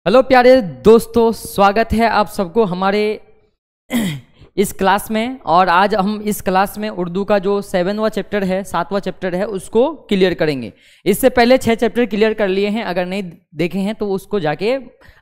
Hello प्यारे दोस्तों, स्वागत है आप सबको हमारे इस क्लास में। और आज हम इस क्लास में उर्दू का जो 7वां चैप्टर है, 7वां चैप्टर है, उसको क्लियर करेंगे। इससे पहले 6 चैप्टर क्लियर कर लिए हैं, अगर नहीं देखे हैं तो उसको जाके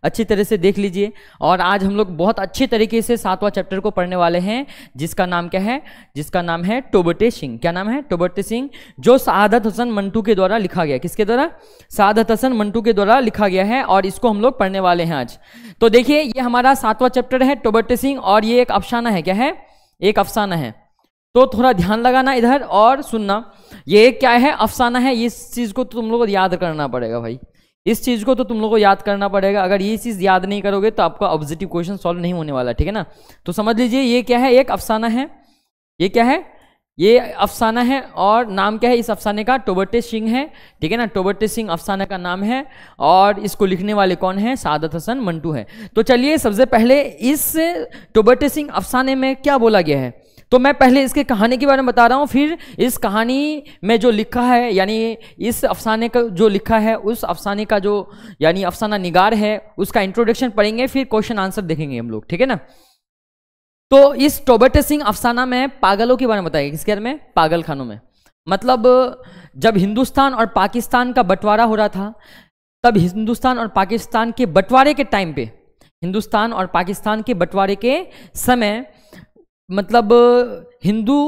अच्छी तरह से देख लीजिए। और आज हम लोग बहुत अच्छी तरीके से 7वां चैप्टर को पढ़ने वाले हैं, जिसका नाम क्या है? जिसका नाम है टोबटे सिंह। क्या नाम है? टोबटे सिंह, जो सआदत हसन मंटू के द्वारा लिखा गया। किसके द्वारा? सआदत हसन मंटू के द्वारा लिखा गया है, और इसको हम लोग पढ़ने वाले हैं आज। तो देखिए, ये हमारा 7वां चैप्टर है टोबटे सिंह, और ये एक अफसाना है। क्या है? एक अफसाना है। तो थोड़ा ध्यान लगाना इधर और सुनना। ये क्या है? अफसाना है। इस चीज को तो तुम लोगों को याद करना पड़ेगा भाई, इस चीज को तो तुम लोगों को याद करना पड़ेगा। अगर ये चीज याद नहीं करोगे तो आपका ऑब्जेक्टिव क्वेश्चन सॉल्व नहीं होने वाला, ठीक है ना? तो समझ लीजिए, ये क्या है? एक अफसाना है। ये क्या है? ये अफसाना है, और नाम क्या है इस अफसाने का? टोबटे सिंह है, ठीक है ना? टोबटे सिंह अफसाना का नाम है, और इसको लिखने वाले कौन है? सआदत हसन मंटू है। तो चलिए, सबसे पहले इस टोबटे सिंह अफसाने में क्या बोला गया है, तो मैं पहले इसके कहानी के बारे में बता रहा हूँ, फिर इस कहानी में जो लिखा है, यानी इस अफसाने का जो लिखा है, उस अफसाने का जो यानी अफसाना निगार है, उसका इंट्रोडक्शन पढ़ेंगे, फिर क्वेश्चन आंसर देखेंगे हम लोग, ठीक है ना? तो इस टोबटे सिंह अफसाना में पागलों के बारे में बताएगा। किसके बारे में? पागल खानों में। मतलब जब हिंदुस्तान और पाकिस्तान का बंटवारा हो रहा था, तब हिंदुस्तान और पाकिस्तान के बंटवारे के टाइम पे, हिंदुस्तान और पाकिस्तान के बंटवारे के समय, मतलब हिंदू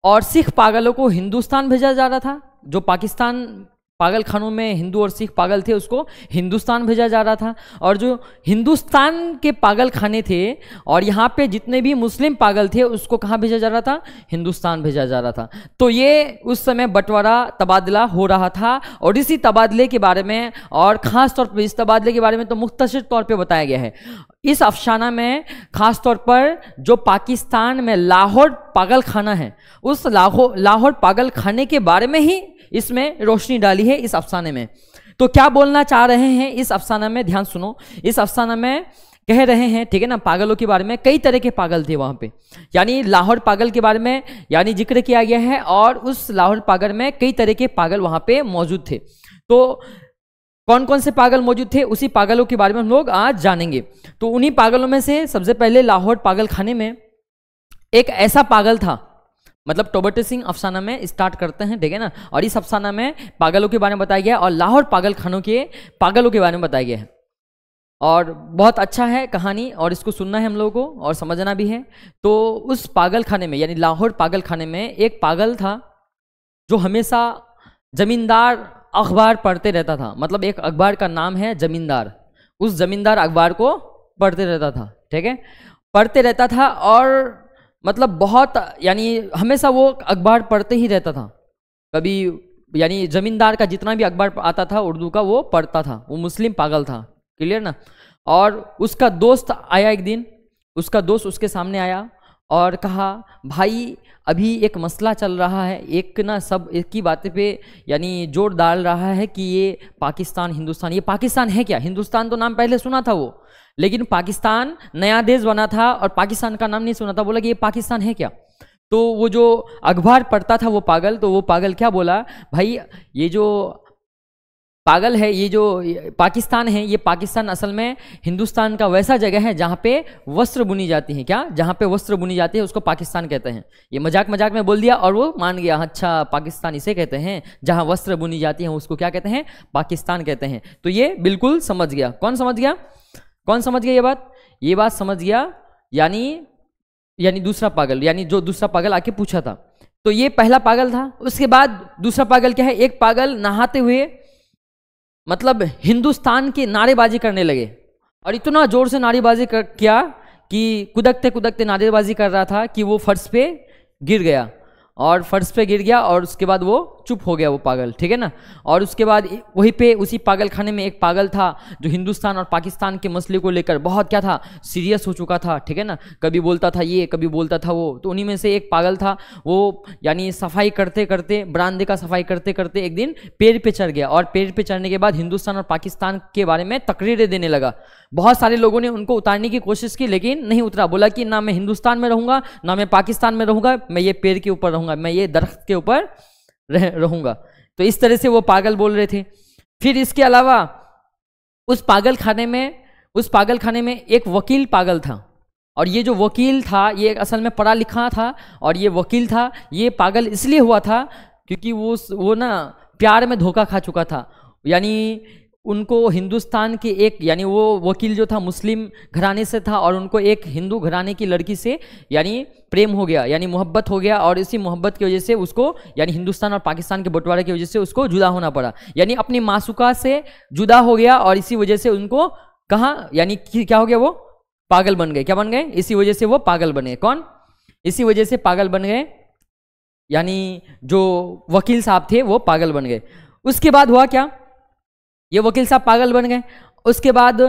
और सिख पागलों को हिंदुस्तान भेजा जा रहा था। जो पाकिस्तान पागल खानों में हिंदू और सिख पागल थे, उसको हिंदुस्तान भेजा जा रहा था। और जो हिंदुस्तान के पागल खाने थे, और यहाँ पे जितने भी मुस्लिम पागल थे, उसको कहाँ भेजा जा रहा था? हिंदुस्तान भेजा जा रहा था। तो ये उस समय बंटवारा, तबादला हो रहा था, और इसी तबादले के बारे में, और ख़ास तौर पर इस तबादले के बारे में तो मुख्तसर तौर पर बताया गया है इस अफसाना में। खास तौर पर जो पाकिस्तान में लाहौर पागल खाना है, उस लाहौर पागल खाने के बारे में ही इसमें रोशनी डाली है इस अफसाने में। तो क्या बोलना चाह रहे हैं इस अफसाना में? ध्यान सुनो। इस अफसाना में कह रहे हैं, ठीक है ना, पागलों के बारे में। कई तरह के पागल थे वहां पे, यानी लाहौर पागल के बारे में यानी जिक्र किया गया है, और उस लाहौर पागल में कई तरह के पागल वहां पे मौजूद थे। तो कौन कौन से पागल मौजूद थे, उसी पागलों के बारे में हम लोग आज जानेंगे। तो उन्हीं पागलों में से सबसे पहले लाहौर पागल खाने में एक ऐसा पागल था, मतलब टोबटे सिंह अफसाना में स्टार्ट करते हैं, ठीक है ना? और इस अफसाना में पागलों के बारे में बताया गया है, और लाहौर पागल खानों के पागलों के बारे में बताया गया है। और बहुत अच्छा है कहानी, और इसको सुनना है हम लोगों को, और समझना भी है। तो उस पागल खाने में, यानी लाहौर पागल खाने में, एक पागल था जो हमेशा जमींदार अखबार पढ़ते रहता था। मतलब एक अखबार का नाम है जमींदार। उस जमींदार अखबार को पढ़ते रहता था, ठीक है? पढ़ते रहता था, और मतलब बहुत, यानी हमेशा वो अखबार पढ़ते ही रहता था। कभी यानी जमींदार का जितना भी अखबार आता था उर्दू का, वो पढ़ता था। वो मुस्लिम पागल था, क्लियर ना? और उसका दोस्त आया एक दिन, उसका दोस्त उसके सामने आया और कहा, भाई अभी एक मसला चल रहा है, एक ना सब एक ही बातें पे यानी जोर डाल रहा है कि ये पाकिस्तान हिंदुस्तान, ये पाकिस्तान है क्या? हिंदुस्तान तो नाम पहले सुना था वो, लेकिन पाकिस्तान नया देश बना था, और पाकिस्तान का नाम नहीं सुना था। बोला कि ये पाकिस्तान है क्या? तो वो जो अखबार पढ़ता था वो पागल, तो वो पागल क्या बोला, भाई ये जो पागल है, ये जो पाकिस्तान है, ये पाकिस्तान असल में हिंदुस्तान का वैसा जगह है जहाँ पे वस्त्र बुनी जाती हैं। क्या? जहाँ पे वस्त्र बुनी जाती है उसको पाकिस्तान कहते हैं। ये मजाक मजाक में बोल दिया, और वो मान गया, अच्छा पाकिस्तान इसे कहते हैं, जहाँ वस्त्र बुनी जाती हैं उसको क्या कहते हैं? पाकिस्तान कहते हैं। तो ये बिल्कुल समझ गया। कौन समझ गया? कौन समझ गया ये बात? ये बात समझ गया, यानी दूसरा पागल, यानी जो दूसरा पागल आके पूछा था। तो ये पहला पागल था। उसके बाद दूसरा पागल क्या है? एक पागल नहाते हुए, मतलब हिंदुस्तान की नारेबाजी करने लगे, और इतना जोर से नारेबाजी किया कि कूदकते कूदकते नारेबाजी कर रहा था कि वो फर्श पे गिर गया, और फर्श पे गिर गया, और उसके बाद वो चुप हो गया वो पागल, ठीक है ना? और उसके बाद वहीं पे उसी पागल खाने में एक पागल था जो हिंदुस्तान और पाकिस्तान के मसले को लेकर बहुत क्या था, सीरियस हो चुका था, ठीक है ना? कभी बोलता था ये, कभी बोलता था वो। तो उन्हीं में से एक पागल था, वो यानी सफाई करते करते, बरामदे का सफाई करते करते एक दिन पेड़ पे चढ़ गया, और पेड़ पे चढ़ने के बाद हिंदुस्तान और पाकिस्तान के बारे में तकरीरें देने लगा। बहुत सारे लोगों ने उनको उतारने की कोशिश की, लेकिन नहीं उतरा। बोला कि ना मैं हिंदुस्तान में रहूंगा, ना मैं पाकिस्तान में रहूंगा, मैं ये पेड़ के ऊपर रहूंगा, मैं ये दरख्त के ऊपर रहूंगा। तो इस तरह से वो पागल बोल रहे थे। फिर इसके अलावा उस पागल खाने में उस पागल खाने में एक वकील पागल था, और ये जो वकील था ये असल में पढ़ा लिखा था, और ये वकील था ये पागल इसलिए हुआ था क्योंकि वो ना प्यार में धोखा खा चुका था। यानी उनको हिंदुस्तान के एक, यानी वो वकील जो था मुस्लिम घराने से था, और उनको एक हिंदू घराने की लड़की से यानी प्रेम हो गया, यानी मोहब्बत हो गया, और इसी मोहब्बत की वजह से उसको यानी हिंदुस्तान और पाकिस्तान के बंटवारे की वजह से उसको जुदा होना पड़ा, यानी अपनी मासूका से जुदा हो गया, और इसी वजह से उनको कहाँ यानी क्या हो गया, वो पागल बन गए। क्या बन गए? इसी वजह से वो पागल बन गए। कौन? इसी वजह से पागल बन गए, यानी जो वकील साहब थे वो पागल बन गए। उसके बाद हुआ क्या, ये वकील साहब पागल बन गए। उसके बाद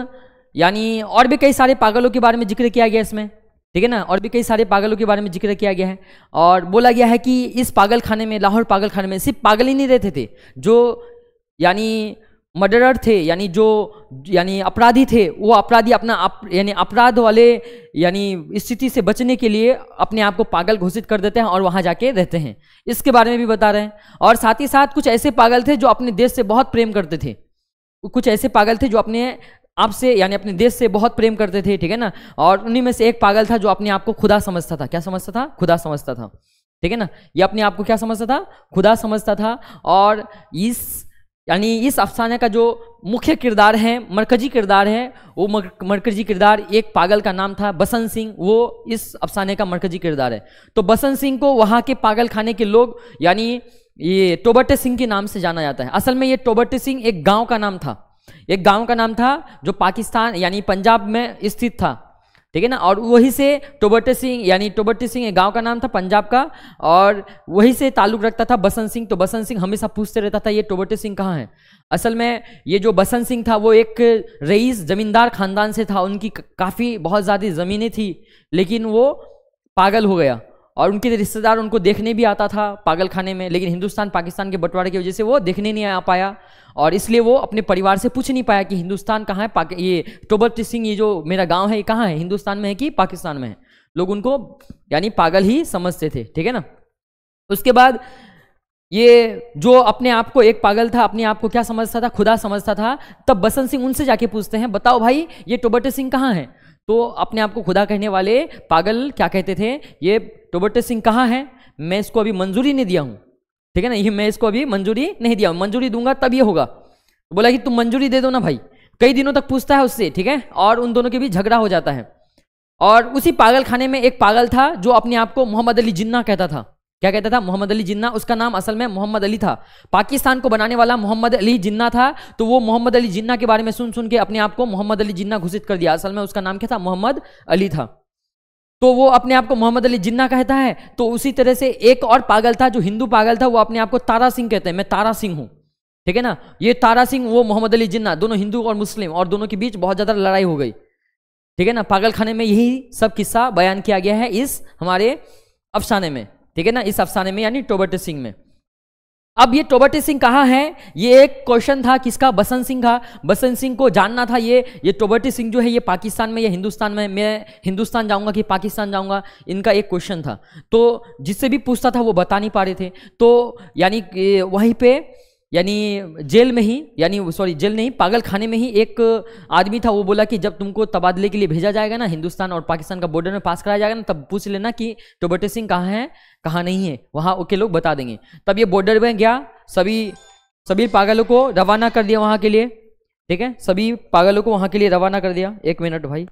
यानी और भी कई सारे पागलों के बारे में जिक्र किया गया इसमें, ठीक है ना, और भी कई सारे पागलों के बारे में जिक्र किया गया है, और बोला गया है कि इस पागल खाने में, लाहौर पागल खाने में सिर्फ पागल ही नहीं रहते थे, जो यानी मर्डरर थे, यानी जो यानी अपराधी थे, वो अपराधी अपना यानी अपराध वाले यानी स्थिति से बचने के लिए अपने आप को पागल घोषित कर देते हैं और वहाँ जाके रहते हैं। इसके बारे में भी बता रहे हैं। और साथ ही साथ कुछ ऐसे पागल थे जो अपने देश से बहुत प्रेम करते थे, कुछ ऐसे पागल थे जो अपने आप से यानी अपने देश से बहुत प्रेम करते थे, ठीक है ना, और उन्हीं में से एक पागल था जो अपने आप को खुदा समझता था। क्या समझता था? खुदा समझता था, ठीक है ना। ये अपने आप को क्या समझता था? खुदा समझता था। और इस अफसाने का जो मुख्य किरदार है, मरकजी किरदार है, वो मरकजी किरदार एक पागल का नाम था बसंत सिंह, वो इस अफसाने का मरकजी किरदार है। तो बसंत सिंह को वहाँ के पागल खाने के लोग यानी ये टोबटे सिंह के नाम से जाना जाता है। असल में ये टोबटे सिंह एक गांव का नाम था, एक गांव का नाम था जो पाकिस्तान यानी पंजाब में स्थित था, ठीक है ना। और वहीं से टोबटे सिंह, यानी टोबटे सिंह एक गांव का नाम था पंजाब का, और वहीं से ताल्लुक रखता था बसंत सिंह। तो बसंत सिंह हमेशा पूछते रहता था ये टोबटे सिंह कहाँ है। असल में ये जो बसंत सिंह था वो एक रईस जमींदार खानदान से था, उनकी काफ़ी बहुत ज़्यादा ज़मीनें थी, लेकिन वो पागल हो गया, और उनके रिश्तेदार उनको देखने भी आता था पागल खाने में, लेकिन हिंदुस्तान पाकिस्तान के बंटवारे की वजह से वो देखने नहीं आ पाया, और इसलिए वो अपने परिवार से पूछ नहीं पाया कि हिंदुस्तान कहाँ है, ये टोबटे सिंह ये जो मेरा गांव है ये कहाँ है, हिंदुस्तान में है कि पाकिस्तान में है। लोग उनको यानी पागल ही समझते थे, ठीक है ना। उसके बाद ये जो अपने आप को एक पागल था, अपने आप को क्या समझता था? खुदा समझता था। तब बसंत सिंह उनसे जाके पूछते हैं बताओ भाई ये टोबटे सिंह कहाँ है। तो अपने आप को खुदा कहने वाले पागल क्या कहते थे? ये टोबटे सिंह कहाँ है, मैं इसको अभी मंजूरी नहीं दिया हूँ, ठीक है ना, ये मैं इसको अभी मंजूरी नहीं दिया हूँ, मंजूरी दूंगा तब ये होगा। तो बोला कि तुम मंजूरी दे दो ना भाई। कई दिनों तक पूछता है उससे, ठीक है, और उन दोनों के बीच झगड़ा हो जाता है। और उसी पागल खाने में एक पागल था जो अपने आप को मोहम्मद अली जिन्ना कहता था। क्या कहता था? मोहम्मद अली जिन्ना। उसका नाम असल में मोहम्मद अली था, पाकिस्तान को बनाने वाला मोहम्मद अली जिन्ना था। तो वो मोहम्मद अली जिन्ना के बारे में सुन सुन के अपने आप को मोहम्मद अली जिन्ना घोषित कर दिया। असल में उसका नाम क्या था? मोहम्मद अली था। तो वो अपने आप को मोहम्मद अली जिन्ना कहता है। तो उसी तरह से एक और पागल था जो हिंदू पागल था, वो अपने आप को तारा सिंह कहते हैं, मैं तारा सिंह हूं, ठीक है ना। ये तारा सिंह, वो मोहम्मद अली जिन्ना, दोनों हिंदू और मुस्लिम, और दोनों के बीच बहुत ज्यादा लड़ाई हो गई, ठीक है ना। पागल खाने में यही सब किस्सा बयान किया गया है इस हमारे अफसाने में, ठीक है ना, इस अफसाने में यानी टोबटे सिंह में। अब ये टोबटे सिंह कहाँ है, ये एक क्वेश्चन था किसका? बसंत सिंह का। बसंत सिंह को जानना था ये टोबटे सिंह जो है ये पाकिस्तान में या हिंदुस्तान में, मैं हिंदुस्तान जाऊंगा कि पाकिस्तान जाऊंगा, इनका एक क्वेश्चन था। तो जिससे भी पूछता था वो बता नहीं पा रहे थे। तो यानी वहीं पे यानी जेल में ही, यानी सॉरी जेल नहीं, पागल खाने में ही एक आदमी था, वो बोला कि जब तुमको तबादले के लिए भेजा जाएगा ना, हिंदुस्तान और पाकिस्तान का बॉर्डर में पास कराया जाएगा ना, तब पूछ लेना कि टोबटे सिंह कहाँ है कहाँ नहीं है, वहाँ ओके लोग बता देंगे। तब ये बॉर्डर में गया, सभी पागलों को रवाना कर दिया वहाँ के लिए, ठीक है, सभी पागलों को वहाँ के लिए रवाना कर दिया। एक मिनट भाई।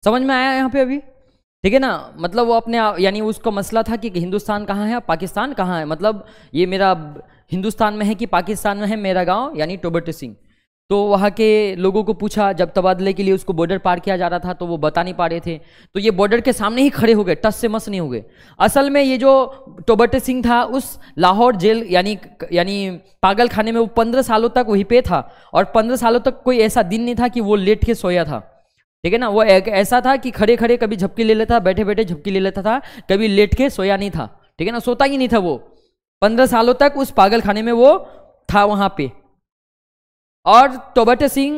समझ में आया यहाँ पे अभी? ठीक है ना। मतलब वो अपने यानी उसका मसला था कि हिंदुस्तान कहाँ है, पाकिस्तान कहाँ है, मतलब ये मेरा हिंदुस्तान में है कि पाकिस्तान में है मेरा गांव, यानी टोबटे सिंह। तो वहाँ के लोगों को पूछा, जब तबादले के लिए उसको बॉर्डर पार किया जा रहा था तो वो बता नहीं पा रहे थे, तो ये बॉर्डर के सामने ही खड़े हो गए, टस से मस नहीं हो गए। असल में ये जो टोबटे सिंह था उस लाहौर जेल यानी पागल खाने में वो 15 सालों तक वहीं पे था, और 15 सालों तक कोई ऐसा दिन नहीं था कि वो लेट के सोया था, ठीक है ना। वो एक ऐसा था कि खड़े खड़े कभी झपकी ले लेता, बैठे बैठे झपकी ले लेता था, कभी लेट के सोया नहीं था, ठीक है ना, सोता ही नहीं था वो। 15 सालों तक उस पागल खाने में वो था वहां पे। और टोबटे सिंह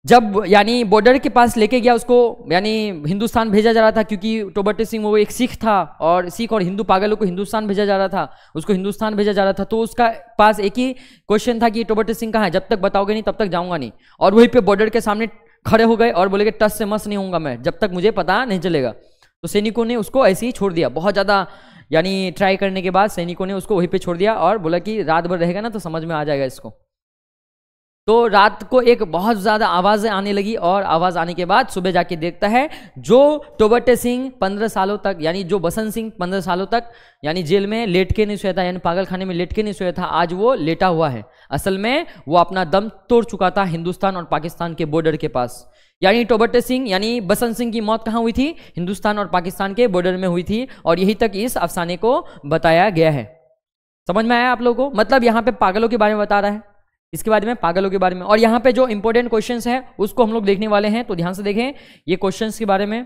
जब यानी बॉर्डर के पास लेके गया उसको, यानी हिंदुस्तान भेजा जा रहा था, क्योंकि टोबटे सिंह वो एक सिख था और सिख और हिंदू पागलों को हिंदुस्तान भेजा जा रहा था, उसको हिंदुस्तान भेजा जा रहा था। तो उसका पास एक ही क्वेश्चन था कि टोबटे सिंह कहाँ है, जब तक बताओगे नहीं तब तक जाऊंगा नहीं। और वहीं पे बॉर्डर के सामने खड़े हो गए और बोले कि टस से मस नहीं होऊंगा मैं जब तक मुझे पता नहीं चलेगा। तो सैनिकों ने उसको ऐसे ही छोड़ दिया, बहुत ज़्यादा यानी ट्राई करने के बाद सैनिकों ने उसको वहीं पे छोड़ दिया और बोला कि रात भर रहेगा ना तो समझ में आ जाएगा इसको। तो रात को एक बहुत ज़्यादा आवाज़ें आने लगी, और आवाज़ आने के बाद सुबह जाके देखता है जो टोबटे सिंह 15 सालों तक, यानी जो बसंत सिंह 15 सालों तक यानी जेल में लेट के नहीं सोया था, यानी पागल खाने में लेट के नहीं सोया था, आज वो लेटा हुआ है। असल में वो अपना दम तोड़ चुका था हिंदुस्तान और पाकिस्तान के बॉर्डर के पास। यानी टोबटे सिंह यानी बसंत सिंह की मौत कहाँ हुई थी, हिंदुस्तान और पाकिस्तान के बॉर्डर में हुई थी, और यही तक इस अफसाने को बताया गया है। समझ में आया आप लोगों को? मतलब यहाँ पे पागलों के बारे में बता रहा है, इसके बारे में, पागलों के बारे में। और यहाँ पे जो इंपॉर्टेंट क्वेश्चंस हैं उसको हम लोग देखने वाले हैं, तो ध्यान से देखें ये क्वेश्चंस के बारे में।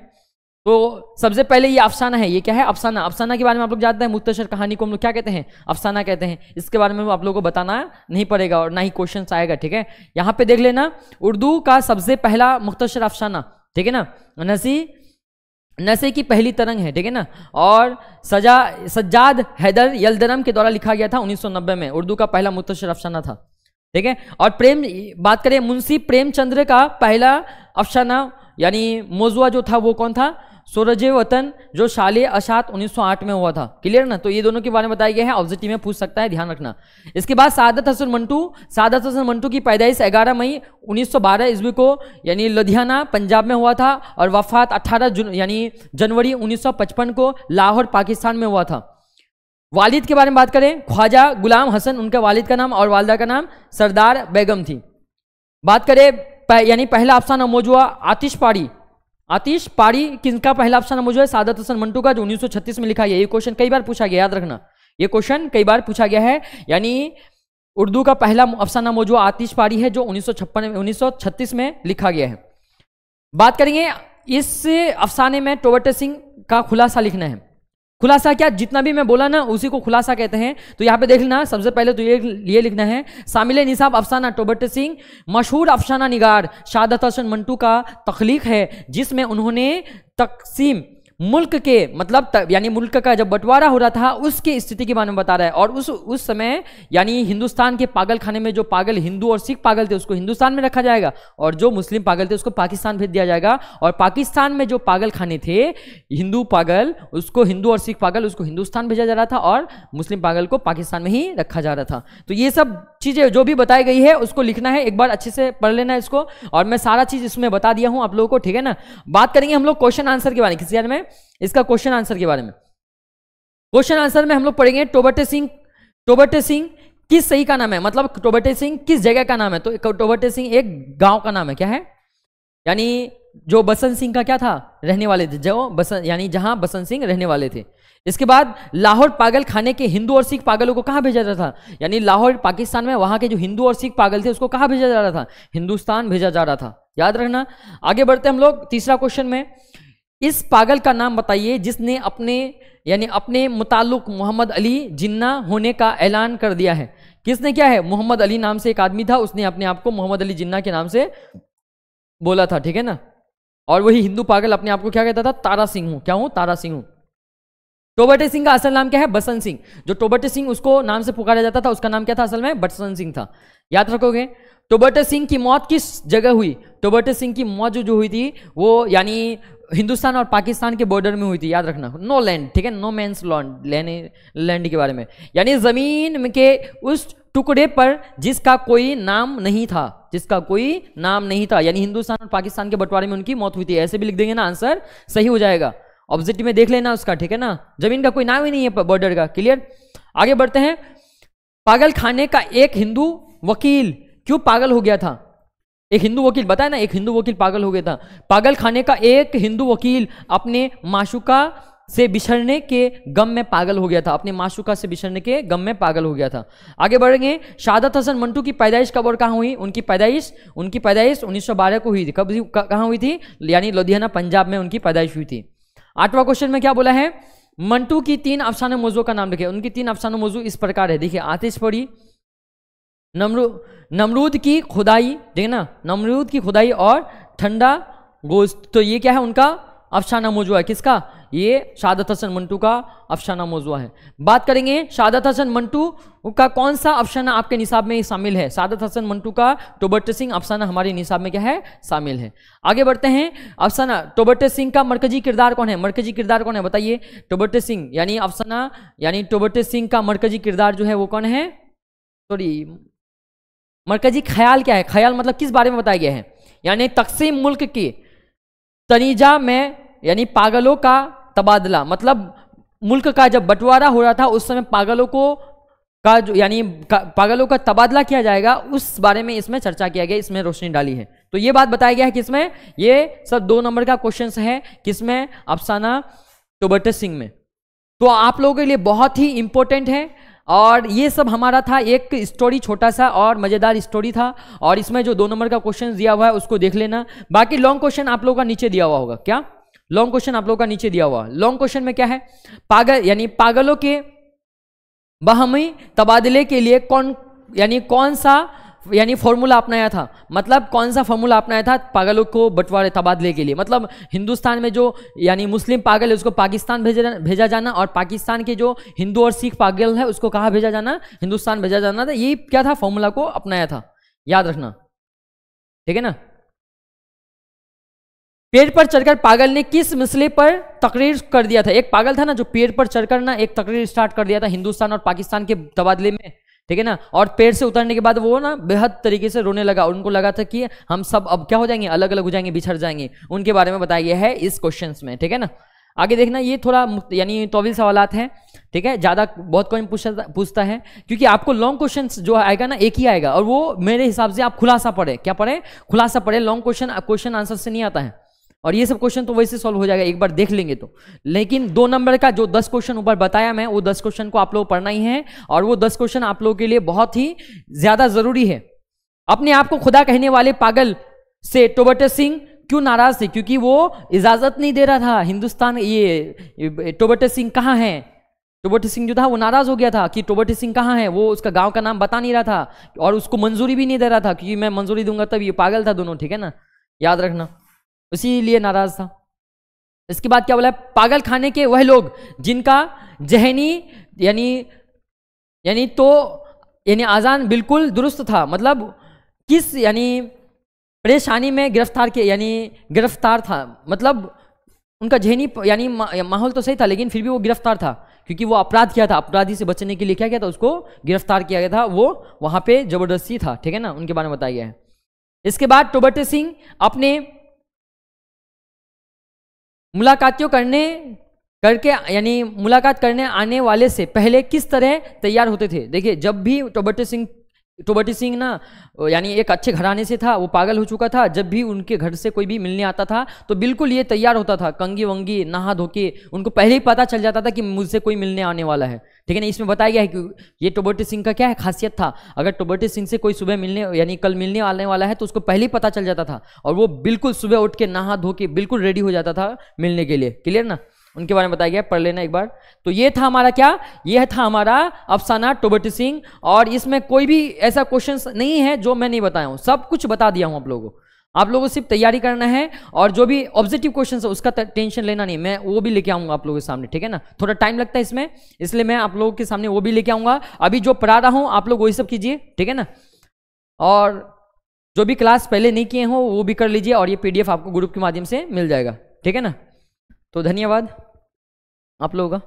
तो सबसे पहले ये अफसाना है, ये क्या है, अफसाना। अफसाना के बारे में आप लोग जानते हैं, मुख्तसर कहानी को हम लोग क्या कहते हैं, अफसाना कहते हैं। इसके बारे में आप लोगों को बताना नहीं पड़ेगा और ना ही क्वेश्चन आएगा, ठीक है। यहाँ पे देख लेना, उर्दू का सबसे पहला मुख्तसर अफसाना, ठीक है ना, नशे की पहली तरंग है, ठीक है ना, और सज्जाद हैदर यल्दरम के द्वारा लिखा गया था 1990 में। उर्दू का पहला मुख्तसर अफसाना था, ठीक है। और बात करें मुंशी प्रेमचंद्र का पहला अफसाना यानी मौजुआ जो था वो कौन था, सूरज वतन, जो साले अशात 1908 में हुआ था। क्लियर ना। तो ये दोनों के बारे में बताया गया है, ऑब्जेक्टिव में पूछ सकता है, ध्यान रखना। इसके बाद सादत हसन मंटू की पैदाइश 11 मई 1912 ईस्वी को यानी लुधियाना पंजाब में हुआ था, और वफात 18 यानी जनवरी 1955 को लाहौर पाकिस्तान में हुआ था। वालिद के बारे में बात करें, ख्वाजा गुलाम हसन उनके वालिद का नाम, और वालिदा का नाम सरदार बेगम थी। बात करें यानी पहला अफसाना मौजुआ आतिश पारी किसका पहला अफसाना मौजूद है, सादत हसन मंटू का, जो 1936 में लिखा गया। ये क्वेश्चन कई बार पूछा गया, याद रखना, ये क्वेश्चन कई बार पूछा गया है। यानी उर्दू का पहला अफसाना मौजूद आतिश पारी है, जो 1936 में लिखा गया है। बात करेंगे इस अफसाने में टोबटे सिंह का खुलासा लिखना है। खुलासा क्या, जितना भी मैं बोला ना उसी को खुलासा कहते हैं। तो यहाँ पे देख लेना, सबसे पहले तो ये लिखना है, शामिल निसाब अफसाना टोबटे सिंह मशहूर अफसाना निगार सादत हसन मंटू का तख्लीक है, जिसमें उन्होंने तकसीम मुल्क के मतलब यानी मुल्क का जब बंटवारा हो रहा था उसकी स्थिति के बारे में बता रहा है। और उस समय यानी हिंदुस्तान के पागल खाने में जो पागल हिंदू और सिख पागल थे उसको हिंदुस्तान में रखा जाएगा, और जो मुस्लिम पागल थे उसको पाकिस्तान भेज दिया जाएगा। और पाकिस्तान में जो पागल खाने थे हिंदू पागल, उसको हिंदू और सिख पागल उसको हिंदुस्तान भेजा जा रहा था, और मुस्लिम पागल को पाकिस्तान में ही रखा जा रहा था। तो ये सब चीज़ें जो भी बताई गई है उसको लिखना है, एक बार अच्छे से पढ़ लेना इसको, और मैं सारा चीज़ इसमें बता दिया हूँ आप लोगों को, ठीक है ना। बात करेंगे हम लोग क्वेश्चन आंसर के बारे में, किसी बारे में, इसका क्वेश्चन आंसर के बारे में। क्वेश्चन आंसर में हम लोग पढ़ेंगे टोबटे सिंह किस सही का नाम है, मतलब टोबटे सिंह किस जगह का नाम है। तो टोबटे सिंह एक गांव का नाम है, क्या है, यानी जो बसंत सिंह का क्या था, रहने वाले थे, जो बसंत यानी जहां बसंत सिंह रहने वाले थे। इसके बाद लाहौर पागल खाने के हिंदू और सिख पागलों को कहां भेजा जा रहा था, यानी लाहौर पाकिस्तान में वहां के जो हिंदू और सिख पागल थे उसको कहां भेजा जा रहा था, हिंदुस्तान भेजा जा रहा था, याद रखना। आगे बढ़ते हम लोग तीसरा क्वेश्चन में, इस पागल का नाम बताइए जिसने अपने मुताल्लुक मोहम्मद अली जिन्ना होने का ऐलान कर दिया है। किसने क्या है, मोहम्मद अली नाम से एक आदमी था, उसने अपने आप को मोहम्मद अली जिन्ना के नाम से बोला था, ठीक है ना। और वही हिंदू पागल अपने आप को क्या कहता था, तारा सिंह हूं, क्या हूं, तारा सिंह हूं। टोबटे सिंह का असल नाम क्या है, बसंत सिंह। जो टोबटे सिंह उसको नाम से पुकारा जाता था उसका नाम क्या था, असल में बसंत सिंह था, याद रखोगे। टोबटे सिंह की मौत किस जगह हुई, टोबटे सिंह की मौत जो हुई थी वो यानी हिंदुस्तान और पाकिस्तान के बॉर्डर में हुई थी, याद रखना, नो लैंड, ठीक है, नो मैंस लैंड के बारे में, यानी जमीन के उस टुकड़े पर जिसका कोई नाम नहीं था, जिसका कोई नाम नहीं था, यानी हिंदुस्तान और पाकिस्तान के बंटवारे में उनकी मौत हुई थी। ऐसे भी लिख देंगे ना, आंसर सही हो जाएगा। ऑब्जेक्टिव में देख लेना उसका, ठीक है ना। जमीन का कोई नाम ही नहीं है बॉर्डर का। क्लियर। आगे बढ़ते हैं। पागल खाने का एक हिंदू वकील क्यों पागल हो गया था? एक हिंदू वकील, बताया ना, एक हिंदू वकील पागल हो गया था। पागल खाने का एक हिंदू वकील अपने माशुका से बिछड़ने के गम में पागल हो गया था। अपने माशुका से बिछड़ने के गम में पागल हो गया था। आगे बढ़ेंगे। शहादत हसन मंटू की पैदाइश कब और कहाँ हुई? उनकी पैदाइश 1912 को हुई थी। कब, कहाँ हुई थी? यानी लुधियाना पंजाब में उनकी पैदाइश हुई थी। 8वां क्वेश्चन में क्या बोला है? मंटू की 3 अफसाना मौजू का नाम लिखे। उनकी 3 अफसाना मौजू इस प्रकार है, देखिए। आतिश पड़ी, नमरूद की खुदाई, ठीक है ना, नमरूद की खुदाई और ठंडा गोश्त। तो ये क्या है? उनका अफसाना मौजू है। किसका? ये शहादत हसन मंटू का अफसाना मौजू है। बात करेंगे शहादत हसन मंटू का कौन सा अफसाना आपके निसाब में शामिल है? शहादत हसन मंटू का टोबटे सिंह अफसाना हमारे निसाब में क्या है? शामिल है। आगे बढ़ते हैं। अफसाना टोबटे सिंह का मरकजी किरदार कौन है? मरकजी किरदार कौन है बताइए? टोबटे सिंह यानी अफसाना, यानी टोबटे सिंह का मरकजी किरदार जो है वो कौन है? सॉरी, मरकजी ख्याल क्या है? ख्याल मतलब किस बारे में बताया गया है? यानी तकसीम मुल्क की तनीजा में, यानी पागलों का तबादला, मतलब मुल्क का जब बंटवारा हो रहा था उस समय पागलों को का जो, यानी पागलों का तबादला किया जाएगा, उस बारे में इसमें चर्चा किया गया, इसमें रोशनी डाली है। तो ये बात बताया गया है किसमें? ये सब 2 नंबर का क्वेश्चन है। किसमें? अफसाना टोबटे सिंह में। तो आप लोगों के लिए बहुत ही इंपॉर्टेंट है। और ये सब हमारा था एक स्टोरी, छोटा सा और मजेदार स्टोरी था। और इसमें जो 2 नंबर का क्वेश्चन दिया हुआ है उसको देख लेना। बाकी लॉन्ग क्वेश्चन आप लोगों का नीचे दिया हुआ होगा। क्या लॉन्ग क्वेश्चन आप लोगों का नीचे दिया हुआ? लॉन्ग क्वेश्चन में क्या है? पागल, यानी पागलों के बाहमी तबादले के लिए कौन सा यानी फॉर्मूला अपनाया था? मतलब कौन सा फॉर्मूला अपनाया था पागलों को बंटवारे तबादले के लिए? मतलब हिंदुस्तान में जो यानी मुस्लिम पागल है उसको पाकिस्तान भेजा जाना, और पाकिस्तान के जो हिंदू और सिख पागल है उसको कहाँ भेजा जाना? हिंदुस्तान भेजा जाना था। ये क्या था? फॉर्मूला को अपनाया था, याद रखना, ठीक है ना। पेड़ पर चढ़कर पागल ने किस मसले पर तकरीर कर दिया था? एक पागल था ना जो पेड़ पर चढ़कर ना एक तकरीर स्टार्ट कर दिया था हिंदुस्तान और पाकिस्तान के तबादले में, ठीक है ना। और पेड़ से उतरने के बाद वो ना बेहद तरीके से रोने लगा। उनको लगा था कि हम सब अब क्या हो जाएंगे? अलग अलग हो जाएंगे, बिछड़ जाएंगे। उनके बारे में बताया गया है इस क्वेश्चन में, ठीक है ना। आगे देखना, ये थोड़ा यानी तौवील सवालात हैं, ठीक है। ज़्यादा बहुत कौन पूछता है, क्योंकि आपको लॉन्ग क्वेश्चन जो आएगा ना एक ही आएगा, और वो मेरे हिसाब से आप खुलासा पढ़े। क्या पढ़े? खुलासा पढ़े। लॉन्ग क्वेश्चन आंसर से नहीं आता है। और ये सब क्वेश्चन तो वैसे सॉल्व हो जाएगा, एक बार देख लेंगे तो। लेकिन 2 नंबर का जो 10 क्वेश्चन ऊपर बताया मैं, वो 10 क्वेश्चन को आप लोग पढ़ना ही है। और वो 10 क्वेश्चन आप लोगों के लिए बहुत ही ज्यादा जरूरी है। अपने आप को खुदा कहने वाले पागल से टोबटे सिंह क्यों नाराज थे? क्योंकि वो इजाजत नहीं दे रहा था हिंदुस्तान। ये टोबटे सिंह कहाँ है? टोबटे सिंह जो था वो नाराज हो गया था कि टोबटे सिंह कहाँ है। वो उसका गांव का नाम बता नहीं रहा था, और उसको मंजूरी भी नहीं दे रहा था, क्योंकि मैं मंजूरी दूंगा तब। ये पागल था दोनों, ठीक है ना, याद रखना, इसीलिए नाराज था। इसके बाद क्या बोला है? पागल खाने के वह लोग जिनका जहनी यानी आजान बिल्कुल दुरुस्त था। मतलब किस यानी परेशानी में गिरफ्तार था? मतलब उनका जहनी यानी माहौल तो सही था, लेकिन फिर भी वो गिरफ्तार था, क्योंकि वो अपराध किया था। अपराधी से बचने के लिए क्या किया था? उसको गिरफ्तार किया गया था। वो वहां पे जबरदस्ती था, ठीक है ना, उनके बारे में बताया गया है। इसके बाद टोबटे सिंह अपने मुलाकात करने आने वाले से पहले किस तरह तैयार होते थे? देखिए, जब भी टोबटे सिंह ना यानी एक अच्छे घराने से था, वो पागल हो चुका था। जब भी उनके घर से कोई भी मिलने आता था तो बिल्कुल ये तैयार होता था, कंगी वंगी नहा धोके। उनको पहले ही पता चल जाता था कि मुझसे कोई मिलने आने वाला है, ठीक है ना। इसमें बताया गया है कि ये टोबटे सिंह का क्या है, खासियत था। अगर टोबटे सिंह से कोई सुबह मिलने यानी कल मिलने आने वाला है तो उसको पहले ही पता चल जाता था, और वो बिल्कुल सुबह उठ के नहा धो के बिल्कुल रेडी हो जाता था मिलने के लिए। क्लियर ना? उनके बारे में बताया गया, पढ़ लेना एक बार। तो ये था हमारा क्या? ये था हमारा अफसाना टोबटे सिंह। और इसमें कोई भी ऐसा क्वेश्चन नहीं है जो मैं नहीं बताया हूं, सब कुछ बता दिया हूं आप लोगों को। आप लोगों को सिर्फ तैयारी करना है, और जो भी ऑब्जेक्टिव क्वेश्चन है उसका टेंशन लेना नहीं, मैं वो भी लेके आऊंगा आप लोगों के सामने, ठीक है ना। थोड़ा टाइम लगता है इसमें, इसलिए मैं आप लोगों के सामने वो भी लेके आऊंगा। अभी जो पढ़ा रहा हूं आप लोग वही सब कीजिए, ठीक है ना। और जो भी क्लास पहले नहीं किए हो वो भी कर लीजिए, और ये PDF आपको ग्रुप के माध्यम से मिल जाएगा, ठीक है ना। तो धन्यवाद आप लोगों का।